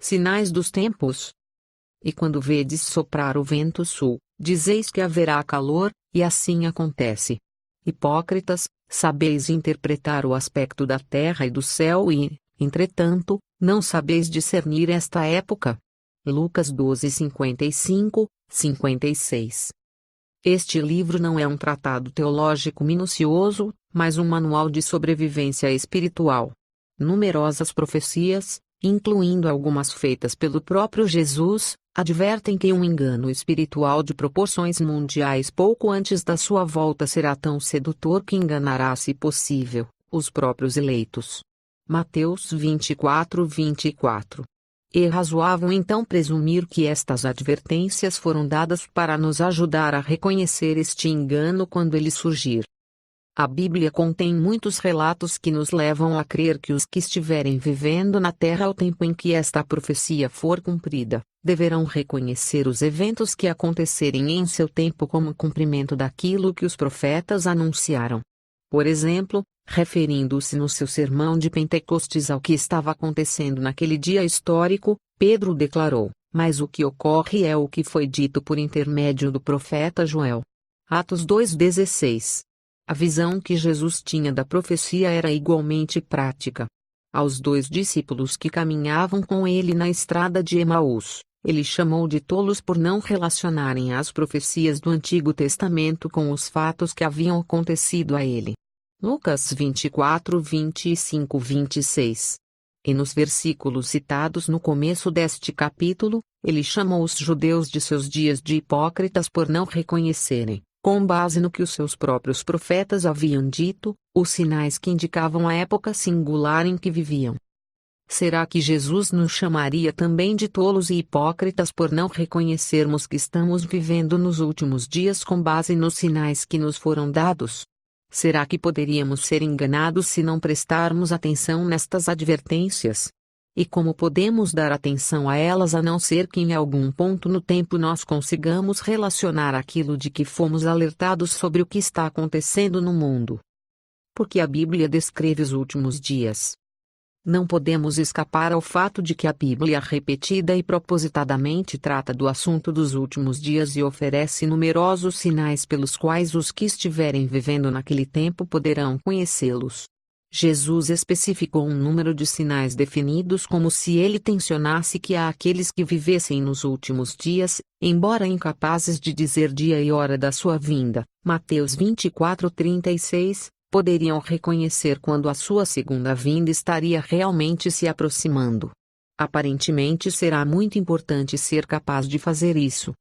Sinais dos tempos. E quando vedes soprar o vento sul, dizeis que haverá calor, e assim acontece. Hipócritas, sabeis interpretar o aspecto da terra e do céu e, entretanto, não sabeis discernir esta época. Lucas 12:55, 56. Este livro não é um tratado teológico minucioso, mas um manual de sobrevivência espiritual. Numerosas profecias, incluindo algumas feitas pelo próprio Jesus, advertem que um engano espiritual de proporções mundiais pouco antes da sua volta será tão sedutor que enganará, se possível, os próprios eleitos. Mateus 24:24. É razoável então presumir que estas advertências foram dadas para nos ajudar a reconhecer este engano quando ele surgir. A Bíblia contém muitos relatos que nos levam a crer que os que estiverem vivendo na terra ao tempo em que esta profecia for cumprida, deverão reconhecer os eventos que acontecerem em seu tempo como cumprimento daquilo que os profetas anunciaram. Por exemplo, referindo-se no seu sermão de Pentecostes ao que estava acontecendo naquele dia histórico, Pedro declarou: "Mas o que ocorre é o que foi dito por intermédio do profeta Joel." Atos 2:16. A visão que Jesus tinha da profecia era igualmente prática. Aos 2 discípulos que caminhavam com ele na estrada de Emaús, ele chamou de tolos por não relacionarem as profecias do Antigo Testamento com os fatos que haviam acontecido a ele. Lucas 24:25-26. E nos versículos citados no começo deste capítulo, ele chamou os judeus de seus dias de hipócritas por não reconhecerem, com base no que os seus próprios profetas haviam dito, os sinais que indicavam a época singular em que viviam. Será que Jesus nos chamaria também de tolos e hipócritas por não reconhecermos que estamos vivendo nos últimos dias com base nos sinais que nos foram dados? Será que poderíamos ser enganados se não prestarmos atenção nestas advertências? E como podemos dar atenção a elas a não ser que em algum ponto no tempo nós consigamos relacionar aquilo de que fomos alertados sobre o que está acontecendo no mundo? Porque a Bíblia descreve os últimos dias. Não podemos escapar ao fato de que a Bíblia repetida e propositadamente trata do assunto dos últimos dias e oferece numerosos sinais pelos quais os que estiverem vivendo naquele tempo poderão conhecê-los. Jesus especificou um número de sinais definidos como se ele tensionasse que aqueles que vivessem nos últimos dias, embora incapazes de dizer dia e hora da sua vinda, Mateus 24:36, poderiam reconhecer quando a sua segunda vinda estaria realmente se aproximando. Aparentemente será muito importante ser capaz de fazer isso.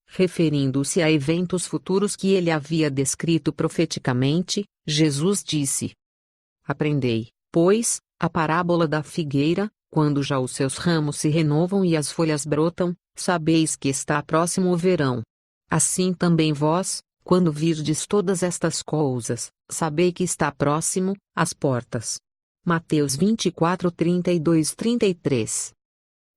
Referindo-se a eventos futuros que ele havia descrito profeticamente, Jesus disse: "Aprendei, pois, a parábola da figueira, quando já os seus ramos se renovam e as folhas brotam, sabeis que está próximo o verão. Assim também vós, quando virdes todas estas coisas, sabei que está próximo, às portas." Mateus 24:32-33.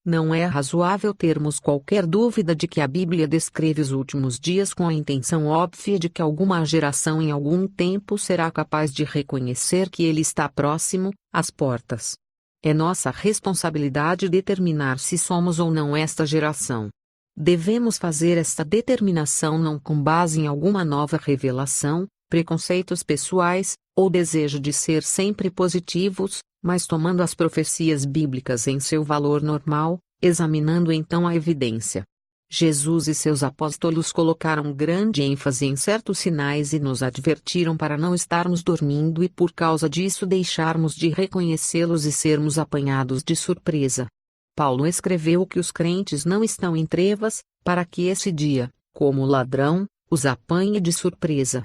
Não é razoável termos qualquer dúvida de que a Bíblia descreve os últimos dias com a intenção óbvia de que alguma geração em algum tempo será capaz de reconhecer que ele está próximo, às portas. É nossa responsabilidade determinar se somos ou não esta geração. Devemos fazer esta determinação não com base em alguma nova revelação, preconceitos pessoais, ou desejo de ser sempre positivos, mas tomando as profecias bíblicas em seu valor normal, examinando então a evidência. Jesus e seus apóstolos colocaram grande ênfase em certos sinais e nos advertiram para não estarmos dormindo e por causa disso deixarmos de reconhecê-los e sermos apanhados de surpresa. Paulo escreveu que os crentes não estão em trevas, para que esse dia, como ladrão, os apanhe de surpresa.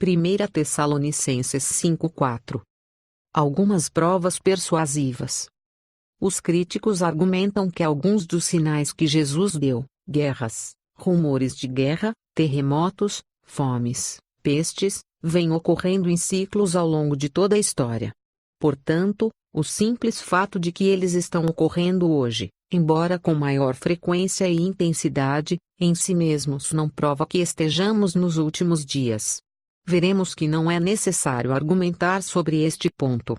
1 Tessalonicenses 5:4. Algumas provas persuasivas. Os críticos argumentam que alguns dos sinais que Jesus deu, guerras, rumores de guerra, terremotos, fomes, pestes, vêm ocorrendo em ciclos ao longo de toda a história. Portanto, o simples fato de que eles estão ocorrendo hoje, embora com maior frequência e intensidade, em si mesmos não prova que estejamos nos últimos dias. Veremos que não é necessário argumentar sobre este ponto.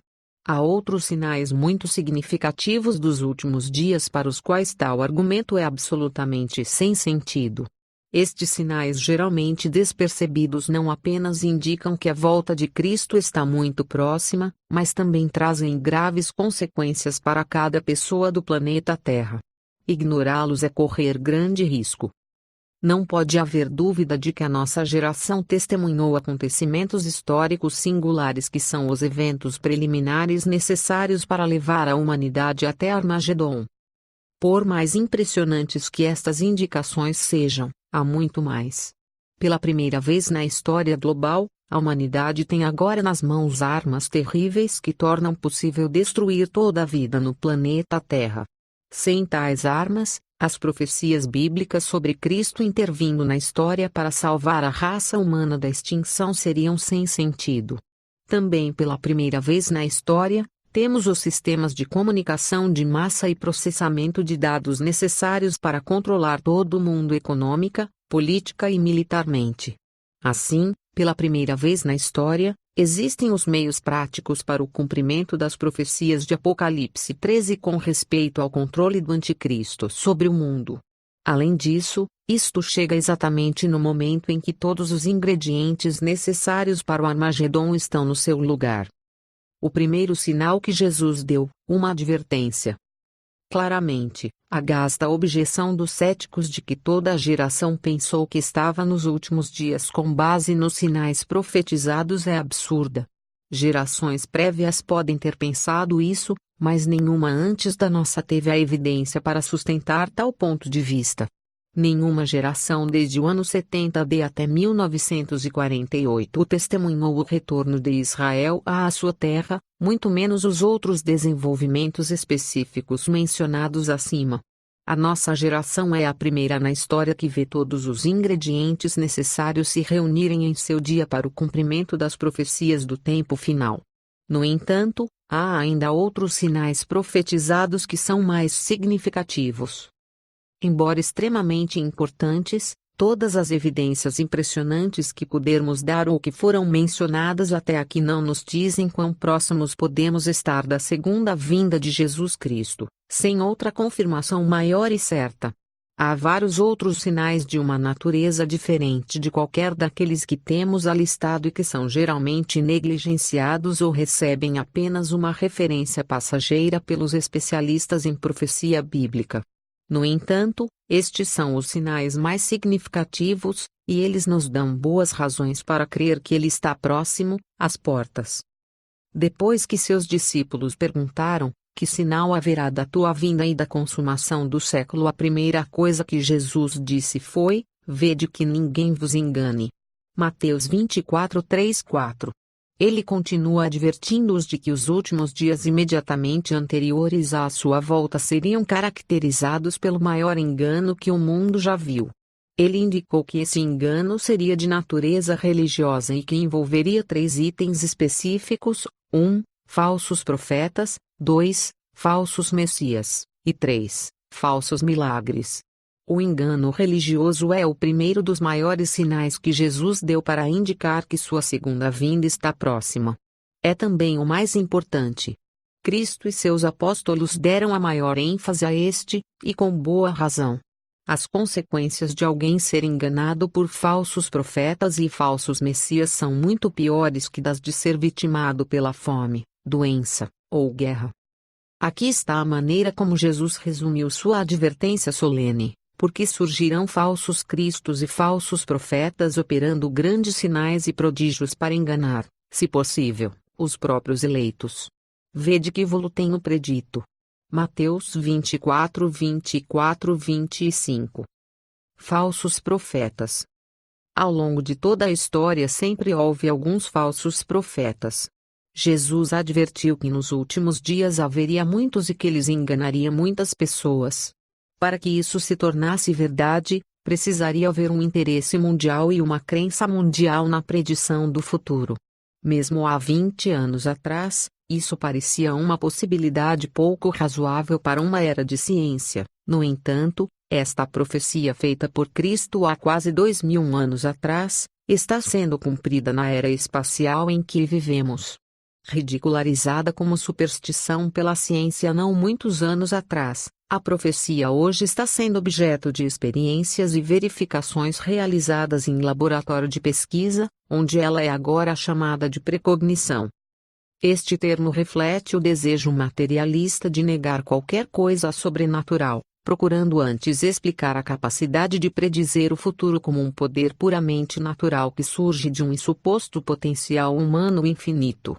Há outros sinais muito significativos dos últimos dias para os quais tal argumento é absolutamente sem sentido. Estes sinais geralmente despercebidos não apenas indicam que a volta de Cristo está muito próxima, mas também trazem graves consequências para cada pessoa do planeta Terra. Ignorá-los é correr grande risco. Não pode haver dúvida de que a nossa geração testemunhou acontecimentos históricos singulares que são os eventos preliminares necessários para levar a humanidade até Armagedon. Por mais impressionantes que estas indicações sejam, há muito mais. Pela primeira vez na história global, a humanidade tem agora nas mãos armas terríveis que tornam possível destruir toda a vida no planeta Terra. Sem tais armas, as profecias bíblicas sobre Cristo intervindo na história para salvar a raça humana da extinção seriam sem sentido. Também pela primeira vez na história, temos os sistemas de comunicação de massa e processamento de dados necessários para controlar todo o mundo econômica, política e militarmente. Assim, pela primeira vez na história, existem os meios práticos para o cumprimento das profecias de Apocalipse 13 com respeito ao controle do Anticristo sobre o mundo. Além disso, isto chega exatamente no momento em que todos os ingredientes necessários para o Armagedon estão no seu lugar. O primeiro sinal que Jesus deu, uma advertência. Claramente, a gasta objeção dos céticos de que toda a geração pensou que estava nos últimos dias com base nos sinais profetizados é absurda. Gerações prévias podem ter pensado isso, mas nenhuma antes da nossa teve a evidência para sustentar tal ponto de vista. Nenhuma geração desde o ano 70 d até 1948 testemunhou o retorno de Israel à sua terra, muito menos os outros desenvolvimentos específicos mencionados acima. A nossa geração é a primeira na história que vê todos os ingredientes necessários se reunirem em seu dia para o cumprimento das profecias do tempo final. No entanto, há ainda outros sinais profetizados que são mais significativos. Embora extremamente importantes, todas as evidências impressionantes que pudermos dar ou que foram mencionadas até aqui não nos dizem quão próximos podemos estar da segunda vinda de Jesus Cristo, sem outra confirmação maior e certa. Há vários outros sinais de uma natureza diferente de qualquer daqueles que temos alistado e que são geralmente negligenciados ou recebem apenas uma referência passageira pelos especialistas em profecia bíblica. No entanto, estes são os sinais mais significativos, e eles nos dão boas razões para crer que ele está próximo, às portas. Depois que seus discípulos perguntaram, que sinal haverá da tua vinda e da consumação do século? A primeira coisa que Jesus disse foi, vede que ninguém vos engane. Mateus 24:3-4. Ele continua advertindo-os de que os últimos dias imediatamente anteriores à sua volta seriam caracterizados pelo maior engano que o mundo já viu. Ele indicou que esse engano seria de natureza religiosa e que envolveria 3 itens específicos: 1. Falsos profetas, 2. Falsos messias, e 3. Falsos milagres. O engano religioso é o primeiro dos maiores sinais que Jesus deu para indicar que sua segunda vinda está próxima. É também o mais importante. Cristo e seus apóstolos deram a maior ênfase a este, e com boa razão. As consequências de alguém ser enganado por falsos profetas e falsos messias são muito piores que das de ser vitimado pela fome, doença, ou guerra. Aqui está a maneira como Jesus resumiu sua advertência solene. Porque surgirão falsos cristos e falsos profetas operando grandes sinais e prodígios para enganar, se possível, os próprios eleitos. Vede que vos tenho predito. Mateus 24:24-25. Falsos profetas. Ao longo de toda a história sempre houve alguns falsos profetas. Jesus advertiu que nos últimos dias haveria muitos e que eles enganariam muitas pessoas. Para que isso se tornasse verdade, precisaria haver um interesse mundial e uma crença mundial na predição do futuro. Mesmo há 20 anos atrás, isso parecia uma possibilidade pouco razoável para uma era de ciência. No entanto, esta profecia feita por Cristo há quase 2000 anos atrás, está sendo cumprida na era espacial em que vivemos. Ridicularizada como superstição pela ciência não muitos anos atrás, a profecia hoje está sendo objeto de experiências e verificações realizadas em laboratório de pesquisa, onde ela é agora chamada de precognição. Este termo reflete o desejo materialista de negar qualquer coisa sobrenatural, procurando antes explicar a capacidade de predizer o futuro como um poder puramente natural que surge de um suposto potencial humano infinito.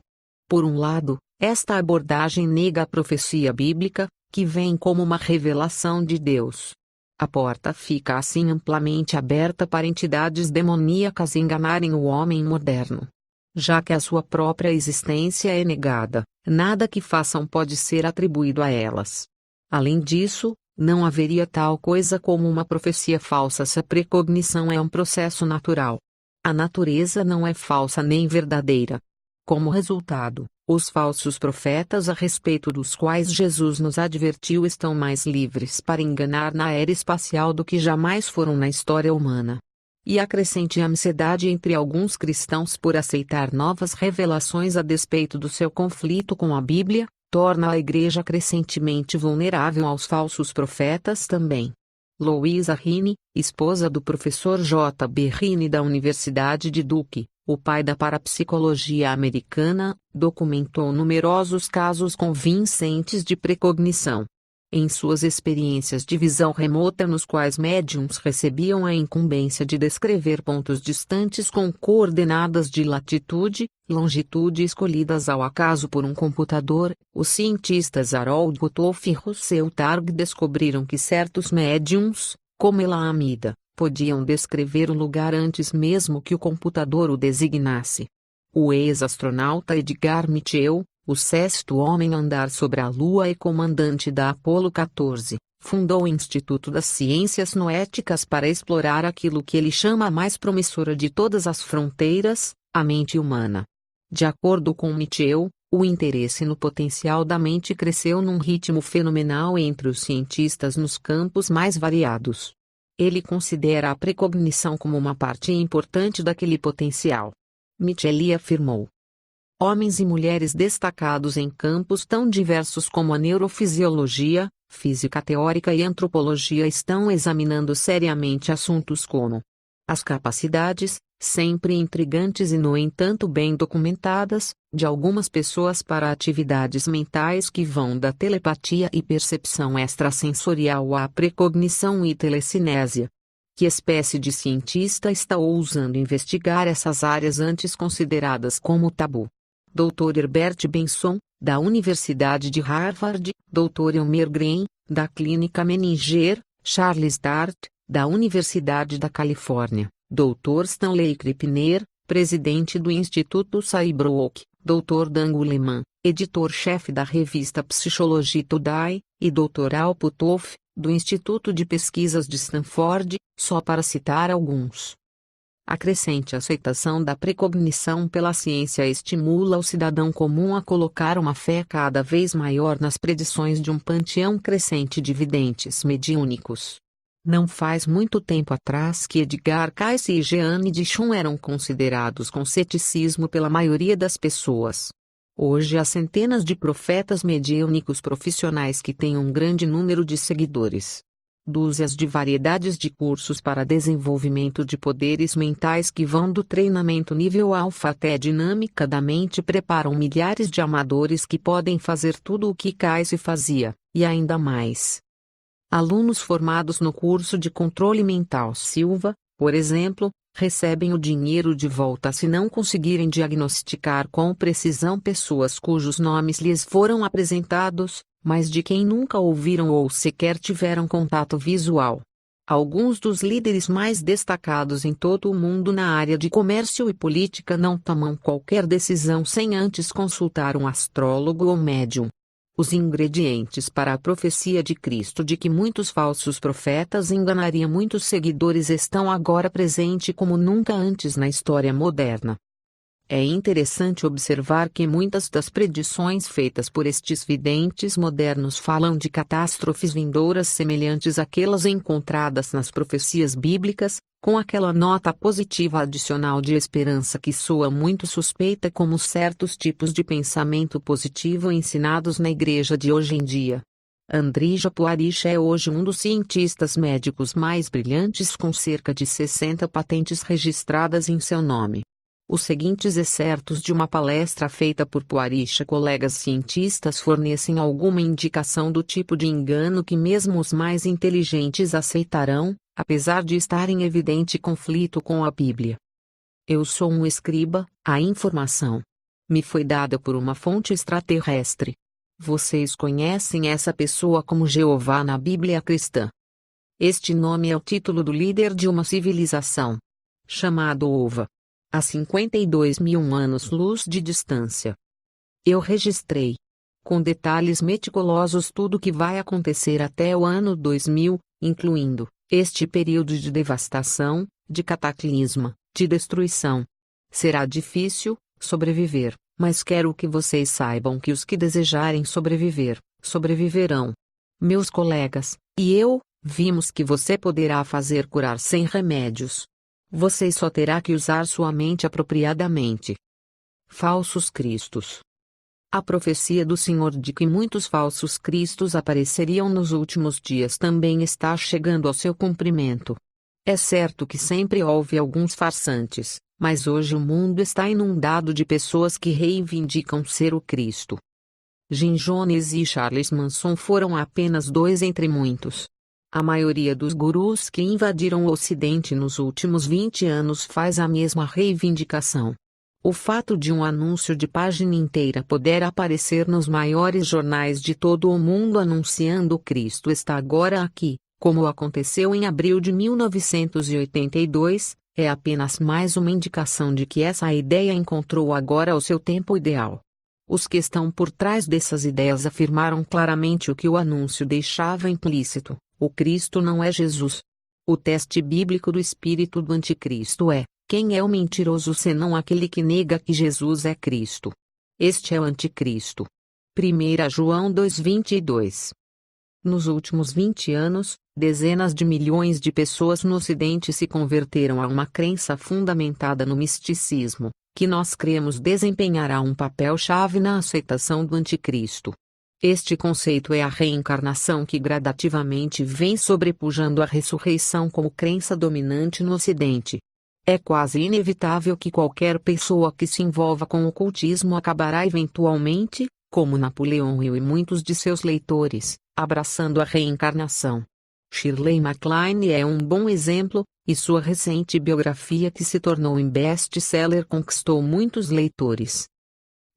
Por um lado, esta abordagem nega a profecia bíblica, que vem como uma revelação de Deus. A porta fica assim amplamente aberta para entidades demoníacas enganarem o homem moderno. Já que a sua própria existência é negada, nada que façam pode ser atribuído a elas. Além disso, não haveria tal coisa como uma profecia falsa se a precognição é um processo natural. A natureza não é falsa nem verdadeira. Como resultado, os falsos profetas a respeito dos quais Jesus nos advertiu estão mais livres para enganar na era espacial do que jamais foram na história humana. E a crescente ansiedade entre alguns cristãos por aceitar novas revelações a despeito do seu conflito com a Bíblia, torna a Igreja crescentemente vulnerável aos falsos profetas também. Louisa Rini, esposa do professor J. B. Rini da Universidade de Duke, o pai da parapsicologia americana, documentou numerosos casos convincentes de precognição. Em suas experiências de visão remota nos quais médiums recebiam a incumbência de descrever pontos distantes com coordenadas de latitude, longitude escolhidas ao acaso por um computador, os cientistas Harold Puthoff e Russell Targ descobriram que certos médiums, como Elah Amida, podiam descrever o lugar antes mesmo que o computador o designasse. O ex-astronauta Edgar Mitchell, o sexto homem a andar sobre a Lua e comandante da Apollo 14, fundou o Instituto das Ciências Noéticas para explorar aquilo que ele chama a mais promissora de todas as fronteiras, a mente humana. De acordo com Mitchell, o interesse no potencial da mente cresceu num ritmo fenomenal entre os cientistas nos campos mais variados. Ele considera a precognição como uma parte importante daquele potencial. Mitchell afirmou: homens e mulheres destacados em campos tão diversos como a neurofisiologia, física teórica e antropologia estão examinando seriamente assuntos como as capacidades, sempre intrigantes e no entanto bem documentadas, de algumas pessoas para atividades mentais que vão da telepatia e percepção extrasensorial à precognição e telecinésia. Que espécie de cientista está ousando investigar essas áreas antes consideradas como tabu? Dr. Herbert Benson, da Universidade de Harvard, Dr. Elmer Green, da Clínica Menninger, Charles Dart, da Universidade da Califórnia, Dr. Stanley Krippner, presidente do Instituto Saybrook, Dr. Dan Goleman, editor-chefe da revista Psychology Today, e Dr. Al Puthoff, do Instituto de Pesquisas de Stanford, só para citar alguns. A crescente aceitação da precognição pela ciência estimula o cidadão comum a colocar uma fé cada vez maior nas predições de um panteão crescente de videntes mediúnicos. Não faz muito tempo atrás que Edgar Cayce e Jeanne Dichon eram considerados com ceticismo pela maioria das pessoas. Hoje há centenas de profetas mediúnicos profissionais que têm um grande número de seguidores. Dúzias de variedades de cursos para desenvolvimento de poderes mentais que vão do treinamento nível alfa até a dinâmica da mente preparam milhares de amadores que podem fazer tudo o que Cayce fazia, e ainda mais. Alunos formados no curso de controle mental Silva, por exemplo, recebem o dinheiro de volta se não conseguirem diagnosticar com precisão pessoas cujos nomes lhes foram apresentados, mas de quem nunca ouviram ou sequer tiveram contato visual. Alguns dos líderes mais destacados em todo o mundo na área de comércio e política não tomam qualquer decisão sem antes consultar um astrólogo ou médium. Os ingredientes para a profecia de Cristo de que muitos falsos profetas enganariam muitos seguidores estão agora presentes como nunca antes na história moderna. É interessante observar que muitas das predições feitas por estes videntes modernos falam de catástrofes vindouras semelhantes àquelas encontradas nas profecias bíblicas, com aquela nota positiva adicional de esperança que soa muito suspeita, como certos tipos de pensamento positivo ensinados na igreja de hoje em dia. Andrija Puaricha é hoje um dos cientistas médicos mais brilhantes, com cerca de 60 patentes registradas em seu nome. Os seguintes excertos de uma palestra feita por Puaricha colegas cientistas fornecem alguma indicação do tipo de engano que mesmo os mais inteligentes aceitarão, apesar de estar em evidente conflito com a Bíblia. Eu sou um escriba, a informação me foi dada por uma fonte extraterrestre. Vocês conhecem essa pessoa como Jeová na Bíblia cristã. Este nome é o título do líder de uma civilização, chamado Ova, a 52.000 anos-luz de distância. Eu registrei, com detalhes meticulosos, tudo o que vai acontecer até o ano 2000, incluindo este período de devastação, de cataclisma, de destruição. Será difícil sobreviver, mas quero que vocês saibam que os que desejarem sobreviver, sobreviverão. Meus colegas, e eu, vimos que você poderá fazer curar sem remédios. Você só terá que usar sua mente apropriadamente. Falsos cristos. A profecia do Senhor de que muitos falsos cristos apareceriam nos últimos dias também está chegando ao seu cumprimento. É certo que sempre houve alguns farsantes, mas hoje o mundo está inundado de pessoas que reivindicam ser o Cristo. Jim Jones e Charles Manson foram apenas dois entre muitos. A maioria dos gurus que invadiram o Ocidente nos últimos 20 anos faz a mesma reivindicação. O fato de um anúncio de página inteira poder aparecer nos maiores jornais de todo o mundo anunciando o Cristo está agora aqui, como aconteceu em abril de 1982, é apenas mais uma indicação de que essa ideia encontrou agora o seu tempo ideal. Os que estão por trás dessas ideias afirmaram claramente o que o anúncio deixava implícito: o Cristo não é Jesus. O teste bíblico do espírito do anticristo é: quem é o mentiroso senão aquele que nega que Jesus é Cristo? Este é o anticristo. 1 João 2:22. Nos últimos 20 anos, dezenas de milhões de pessoas no Ocidente se converteram a uma crença fundamentada no misticismo, que nós cremos desempenhará um papel-chave na aceitação do anticristo. Este conceito é a reencarnação que gradativamente vem sobrepujando a ressurreição como crença dominante no Ocidente. É quase inevitável que qualquer pessoa que se envolva com o ocultismo acabará eventualmente, como Napoleão Hill e muitos de seus leitores, abraçando a reencarnação. Shirley MacLaine é um bom exemplo, e sua recente biografia, que se tornou um best-seller, conquistou muitos leitores.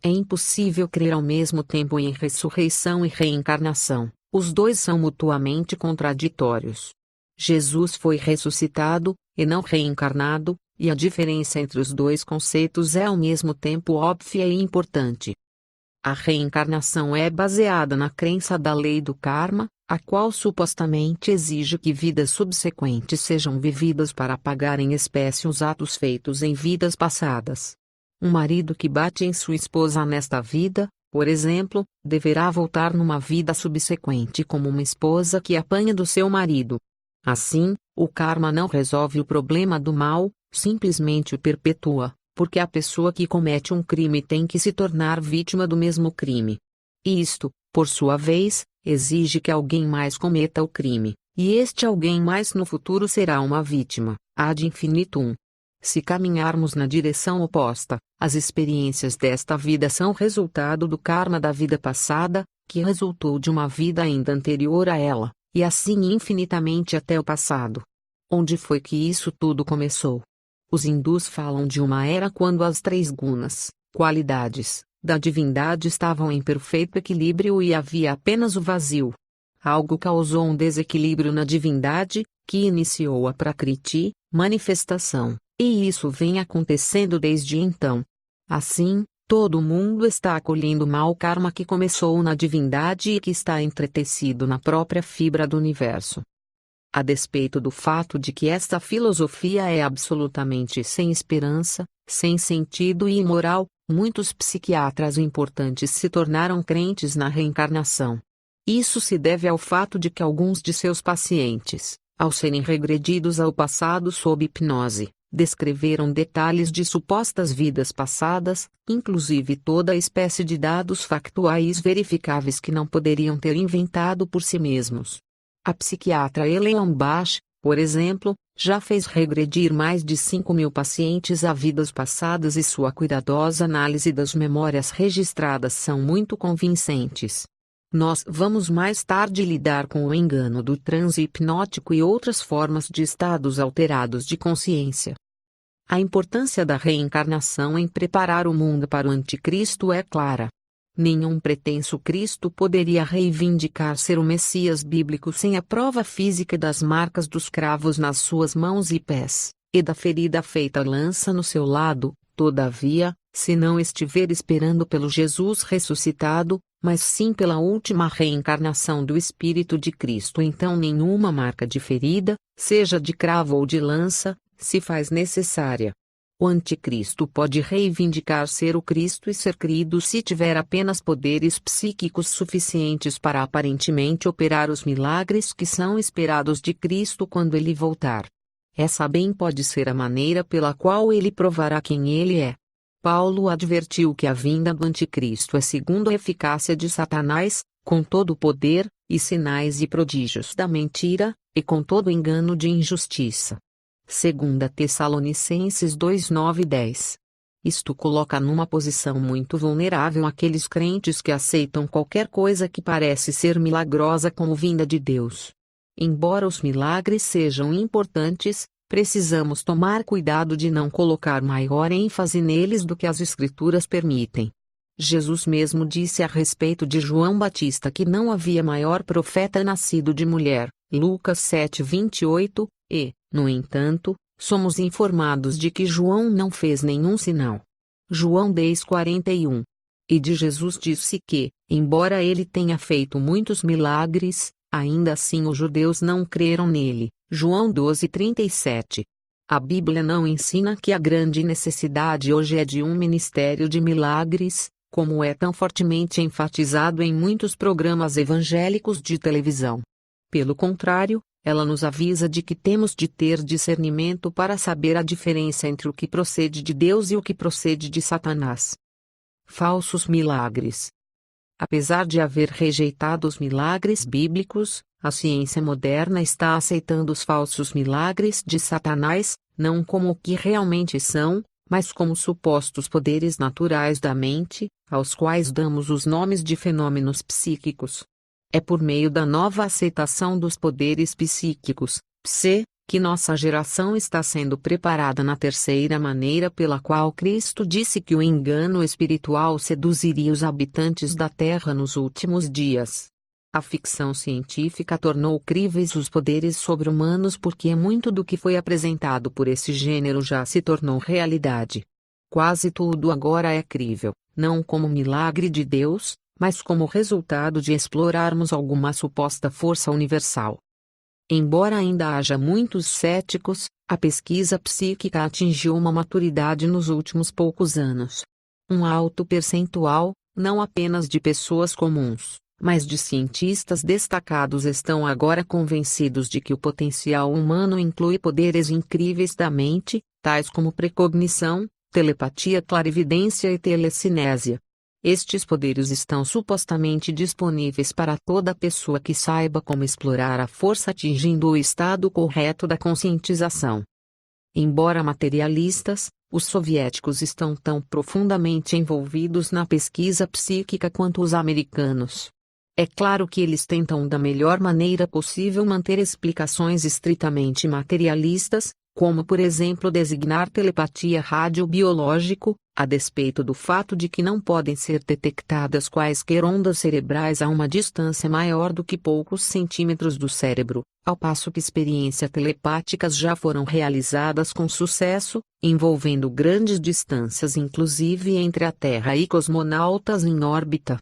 É impossível crer ao mesmo tempo em ressurreição e reencarnação, os dois são mutuamente contraditórios. Jesus foi ressuscitado, e não reencarnado, e a diferença entre os dois conceitos é ao mesmo tempo óbvia e importante. A reencarnação é baseada na crença da lei do karma, a qual supostamente exige que vidas subsequentes sejam vividas para pagar em espécie os atos feitos em vidas passadas. Um marido que bate em sua esposa nesta vida, por exemplo, deverá voltar numa vida subsequente como uma esposa que apanha do seu marido. Assim, o karma não resolve o problema do mal, simplesmente o perpetua, porque a pessoa que comete um crime tem que se tornar vítima do mesmo crime. Isto, por sua vez, exige que alguém mais cometa o crime, e este alguém mais no futuro será uma vítima, ad infinitum. Se caminharmos na direção oposta, as experiências desta vida são resultado do karma da vida passada, que resultou de uma vida ainda anterior a ela, e assim infinitamente até o passado. Onde foi que isso tudo começou? Os hindus falam de uma era quando as três gunas, qualidades, da divindade estavam em perfeito equilíbrio e havia apenas o vazio. Algo causou um desequilíbrio na divindade, que iniciou a prakriti, manifestação, e isso vem acontecendo desde então. Assim, todo mundo está acolhendo o mau karma que começou na divindade e que está entretecido na própria fibra do universo. A despeito do fato de que esta filosofia é absolutamente sem esperança, sem sentido e imoral, muitos psiquiatras importantes se tornaram crentes na reencarnação. Isso se deve ao fato de que alguns de seus pacientes, Ao serem regredidos ao passado sob hipnose, descreveram detalhes de supostas vidas passadas, inclusive toda espécie de dados factuais verificáveis que não poderiam ter inventado por si mesmos. A psiquiatra Ellen Bash, por exemplo, já fez regredir mais de 5.000 pacientes a vidas passadas e sua cuidadosa análise das memórias registradas são muito convincentes. Nós vamos mais tarde lidar com o engano do transe hipnótico e outras formas de estados alterados de consciência. A importância da reencarnação em preparar o mundo para o anticristo é clara. Nenhum pretenso Cristo poderia reivindicar ser o Messias bíblico sem a prova física das marcas dos cravos nas suas mãos e pés, e da ferida feita lança no seu lado. Todavia, se não estiver esperando pelo Jesus ressuscitado, mas sim pela última reencarnação do Espírito de Cristo, então nenhuma marca de ferida, seja de cravo ou de lança, se faz necessária. O anticristo pode reivindicar ser o Cristo e ser crido se tiver apenas poderes psíquicos suficientes para aparentemente operar os milagres que são esperados de Cristo quando ele voltar. Essa bem pode ser a maneira pela qual ele provará quem ele é. Paulo advertiu que a vinda do anticristo é segundo a eficácia de Satanás, com todo o poder, e sinais e prodígios da mentira, e com todo o engano de injustiça. 2 Tessalonicenses 2:9 e 10. Isto coloca numa posição muito vulnerável aqueles crentes que aceitam qualquer coisa que parece ser milagrosa como vinda de Deus. Embora os milagres sejam importantes, precisamos tomar cuidado de não colocar maior ênfase neles do que as Escrituras permitem. Jesus mesmo disse a respeito de João Batista que não havia maior profeta nascido de mulher, Lucas 7:28, e, no entanto, somos informados de que João não fez nenhum sinal. João 10:41. E de Jesus disse que, embora ele tenha feito muitos milagres, ainda assim os judeus não creram nele. João 12:37. A Bíblia não ensina que a grande necessidade hoje é de um ministério de milagres, como é tão fortemente enfatizado em muitos programas evangélicos de televisão. Pelo contrário, ela nos avisa de que temos de ter discernimento para saber a diferença entre o que procede de Deus e o que procede de Satanás. Falsos milagres. Apesar de haver rejeitado os milagres bíblicos, a ciência moderna está aceitando os falsos milagres de Satanás, não como o que realmente são, mas como supostos poderes naturais da mente, aos quais damos os nomes de fenômenos psíquicos. É por meio da nova aceitação dos poderes psíquicos, que nossa geração está sendo preparada na terceira maneira pela qual Cristo disse que o engano espiritual seduziria os habitantes da Terra nos últimos dias. A ficção científica tornou críveis os poderes sobre-humanos porque muito do que foi apresentado por esse gênero já se tornou realidade. Quase tudo agora é crível, não como milagre de Deus, mas como resultado de explorarmos alguma suposta força universal. Embora ainda haja muitos céticos, a pesquisa psíquica atingiu uma maturidade nos últimos poucos anos. Um alto percentual, não apenas de pessoas comuns, mas de cientistas destacados estão agora convencidos de que o potencial humano inclui poderes incríveis da mente, tais como precognição, telepatia, clarividência e telecinésia. Estes poderes estão supostamente disponíveis para toda pessoa que saiba como explorar a força atingindo o estado correto da conscientização. Embora materialistas, os soviéticos estão tão profundamente envolvidos na pesquisa psíquica quanto os americanos. É claro que eles tentam da melhor maneira possível manter explicações estritamente materialistas, como por exemplo designar telepatia radiobiológico, a despeito do fato de que não podem ser detectadas quaisquer ondas cerebrais a uma distância maior do que poucos centímetros do cérebro, ao passo que experiências telepáticas já foram realizadas com sucesso, envolvendo grandes distâncias inclusive entre a Terra e cosmonautas em órbita.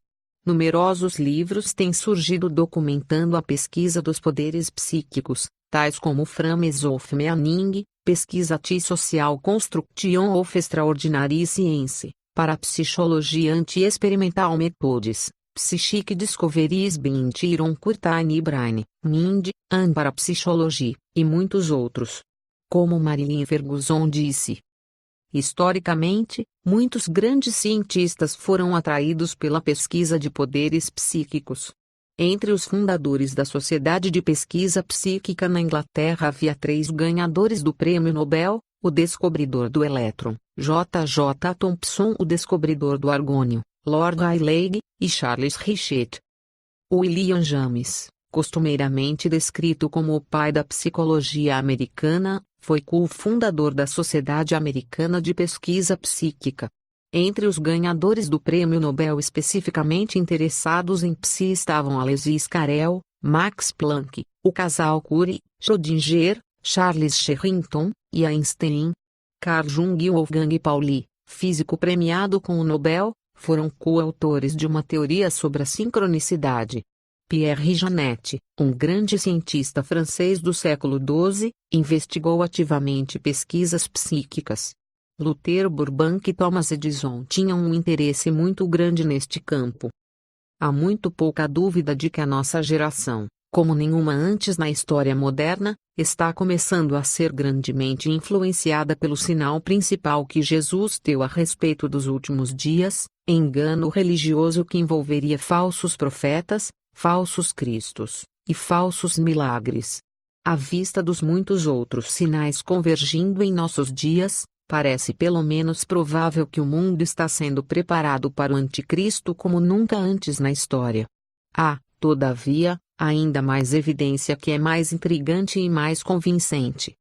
Numerosos livros têm surgido documentando a pesquisa dos poderes psíquicos, tais como Frames of Meaning, Pesquisa Social Construction of Extraordinary Science, Parapsicologia Anti-Experimental Methods, Psychic Discoveries by Tyron Courtney Brine, Mind, and Parapsychology, e muitos outros. Como Marilyn Ferguson disse. Historicamente, muitos grandes cientistas foram atraídos pela pesquisa de poderes psíquicos. Entre os fundadores da Sociedade de Pesquisa Psíquica na Inglaterra havia 3 ganhadores do Prêmio Nobel: o descobridor do elétron, J. J. Thomson, o descobridor do argônio, Lord Rayleigh, e Charles Richet. William James, costumeiramente descrito como o pai da psicologia americana, foi co-fundador da Sociedade Americana de Pesquisa Psíquica. Entre os ganhadores do Prêmio Nobel especificamente interessados em psi estavam Alexis Carrel, Max Planck, o casal Curie, Schrödinger, Charles Sherrington, e Einstein. Carl Jung e Wolfgang Pauli, físico premiado com o Nobel, foram coautores de uma teoria sobre a sincronicidade. Pierre Janet, um grande cientista francês do século XII, investigou ativamente pesquisas psíquicas. Luther Burbank e Thomas Edison tinham um interesse muito grande neste campo. Há muito pouca dúvida de que a nossa geração, como nenhuma antes na história moderna, está começando a ser grandemente influenciada pelo sinal principal que Jesus deu a respeito dos últimos dias, engano religioso que envolveria falsos profetas, falsos cristos, e falsos milagres. À vista dos muitos outros sinais convergindo em nossos dias, parece pelo menos provável que o mundo está sendo preparado para o anticristo como nunca antes na história. Há, todavia, ainda mais evidência que é mais intrigante e mais convincente.